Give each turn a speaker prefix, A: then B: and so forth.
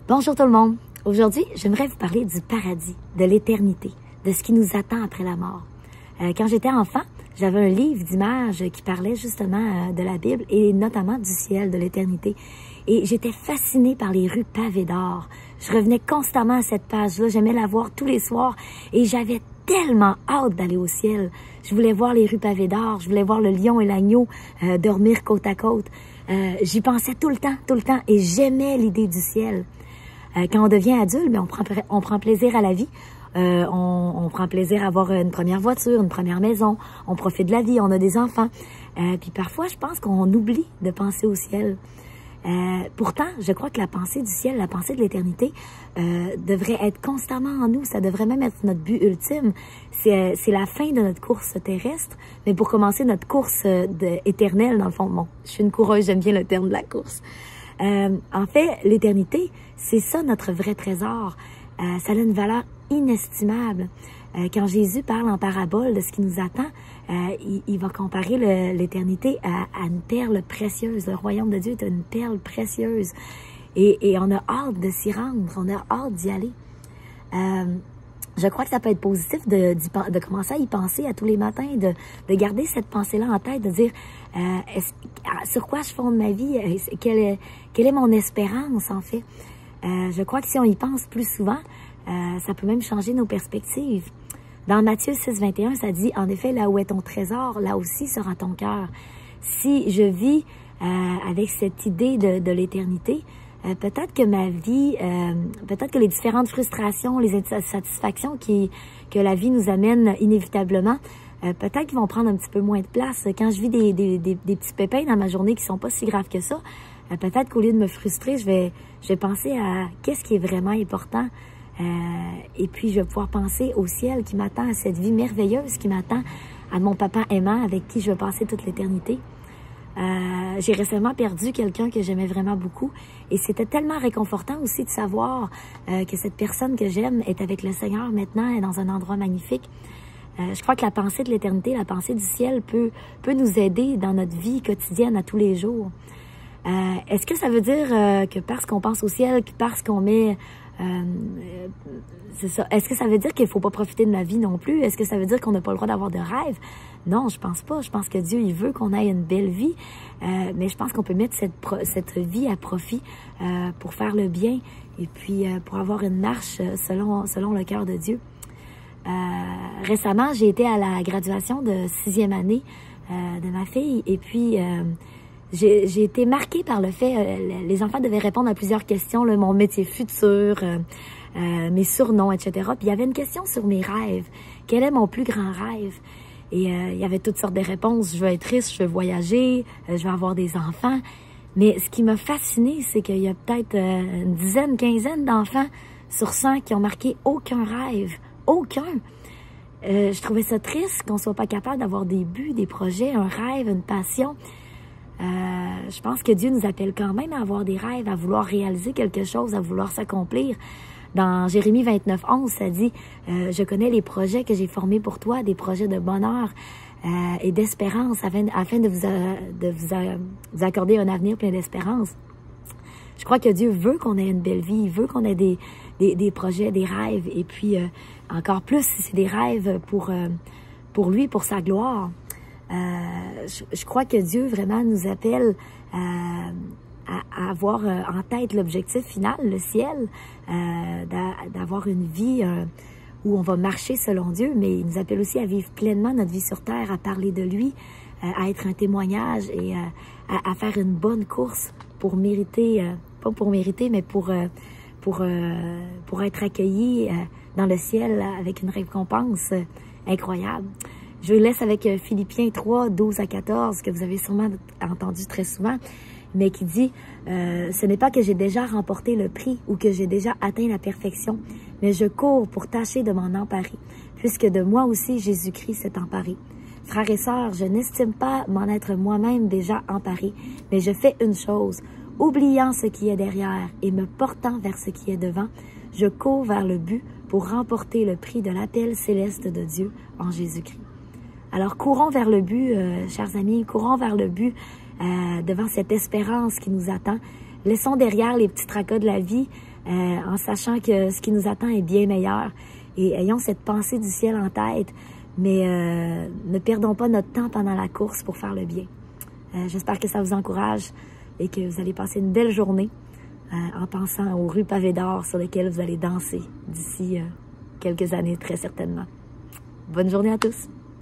A: Bonjour tout le monde. Aujourd'hui, j'aimerais vous parler du paradis, de l'éternité, de ce qui nous attend après la mort. Quand j'étais enfant, j'avais un livre d'images qui parlait justement de la Bible et notamment du ciel, de l'éternité. Et j'étais fascinée par les rues pavées d'or. Je revenais constamment à cette page-là, j'aimais la voir tous les soirs et j'avais tellement hâte d'aller au ciel. Je voulais voir les rues pavées d'or, je voulais voir le lion et l'agneau dormir côte à côte. J'y pensais tout le temps et j'aimais l'idée du ciel. Quand on devient adulte, ben on prend plaisir à la vie. On prend plaisir à avoir une première voiture, une première maison. On profite de la vie, on a des enfants. Puis parfois, je pense qu'on oublie de penser au ciel. Pourtant, je crois que la pensée du ciel, la pensée de l'éternité, devrait être constamment en nous. Ça devrait même être notre but ultime. C'est la fin de notre course terrestre, mais pour commencer notre course éternelle, dans le fond. Bon, je suis une coureuse, j'aime bien le terme de la course. En fait, l'éternité, c'est ça notre vrai trésor. Ça a une valeur inestimable. Quand Jésus parle en parabole de ce qui nous attend, il va comparer l'éternité à une perle précieuse. Le royaume de Dieu est une perle précieuse. Et on a hâte de s'y rendre, on a hâte d'y aller. Je crois que ça peut être positif de commencer à y penser à tous les matins, de garder cette pensée-là en tête, de dire sur quoi je fonde ma vie, quelle est mon espérance en fait. Je crois que si on y pense plus souvent, ça peut même changer nos perspectives. Dans Matthieu 6, 21, ça dit, en effet, là où est ton trésor, là aussi sera ton cœur. Si je vis avec cette idée de l'éternité, peut-être que ma vie, peut-être que les différentes frustrations, les insatisfactions que la vie nous amène inévitablement, peut-être qu'ils vont prendre un petit peu moins de place. Quand je vis des petits pépins dans ma journée qui sont pas si graves que ça, peut-être qu'au lieu de me frustrer, je vais penser à qu'est-ce qui est vraiment important. Et puis, je vais pouvoir penser au ciel qui m'attend, à cette vie merveilleuse qui m'attend, à mon papa aimant avec qui je vais passer toute l'éternité. J'ai récemment perdu quelqu'un que j'aimais vraiment beaucoup et c'était tellement réconfortant aussi de savoir que cette personne que j'aime est avec le Seigneur maintenant et dans un endroit magnifique. Je crois que la pensée de l'éternité, la pensée du ciel peut nous aider dans notre vie quotidienne à tous les jours. Est-ce que ça veut dire que parce qu'on pense au ciel, que parce qu'on met... c'est ça. Est-ce que ça veut dire qu'il faut pas profiter de la vie non plus? Est-ce que ça veut dire qu'on n'a pas le droit d'avoir de rêves? Non, je pense pas. Je pense que Dieu, il veut qu'on ait une belle vie. Mais je pense qu'on peut mettre cette vie à profit pour faire le bien et puis pour avoir une marche selon le cœur de Dieu. Récemment, j'ai été à la graduation de 6e année de ma fille et puis... j'ai été marquée par le fait, les enfants devaient répondre à plusieurs questions, là, mon métier futur, mes surnoms, etc. Puis il y avait une question sur mes rêves. Quel est mon plus grand rêve? Et il y avait toutes sortes de réponses. Je veux être riche, je veux voyager, je veux avoir des enfants. Mais ce qui m'a fascinée, c'est qu'il y a peut-être une dizaine, quinzaine d'enfants sur 100 qui ont marqué aucun rêve. Aucun! Je trouvais ça triste qu'on soit pas capable d'avoir des buts, des projets, un rêve, une passion. Je pense que Dieu nous appelle quand même à avoir des rêves, à vouloir réaliser quelque chose, à vouloir s'accomplir. Dans Jérémie 29, 11, ça dit « Je connais les projets que j'ai formés pour toi, des projets de bonheur et d'espérance, afin de vous accorder un avenir plein d'espérance. » Je crois que Dieu veut qu'on ait une belle vie, il veut qu'on ait des projets, des rêves, et puis encore plus si c'est des rêves pour lui, pour sa gloire. Je crois que Dieu vraiment nous appelle à avoir en tête l'objectif final, le ciel, d'avoir une vie où on va marcher selon Dieu, mais il nous appelle aussi à vivre pleinement notre vie sur terre, à parler de lui, à être un témoignage et à faire une bonne course pour mériter, pas pour mériter, mais pour être accueilli dans le ciel avec une récompense incroyable. Je vous laisse avec Philippiens 3, 12 à 14, que vous avez sûrement entendu très souvent, mais qui dit « Ce n'est pas que j'ai déjà remporté le prix ou que j'ai déjà atteint la perfection, mais je cours pour tâcher de m'en emparer, puisque de moi aussi Jésus-Christ s'est emparé. Frères et sœurs, je n'estime pas m'en être moi-même déjà emparé, mais je fais une chose, oubliant ce qui est derrière et me portant vers ce qui est devant, je cours vers le but pour remporter le prix de l'appel céleste de Dieu en Jésus-Christ. » Alors, courons vers le but, chers amis, courons vers le but devant cette espérance qui nous attend. Laissons derrière les petits tracas de la vie en sachant que ce qui nous attend est bien meilleur. Et ayons cette pensée du ciel en tête, mais ne perdons pas notre temps pendant la course pour faire le bien. J'espère que ça vous encourage et que vous allez passer une belle journée en pensant aux rues pavées d'or sur lesquelles vous allez danser d'ici quelques années, très certainement. Bonne journée à tous!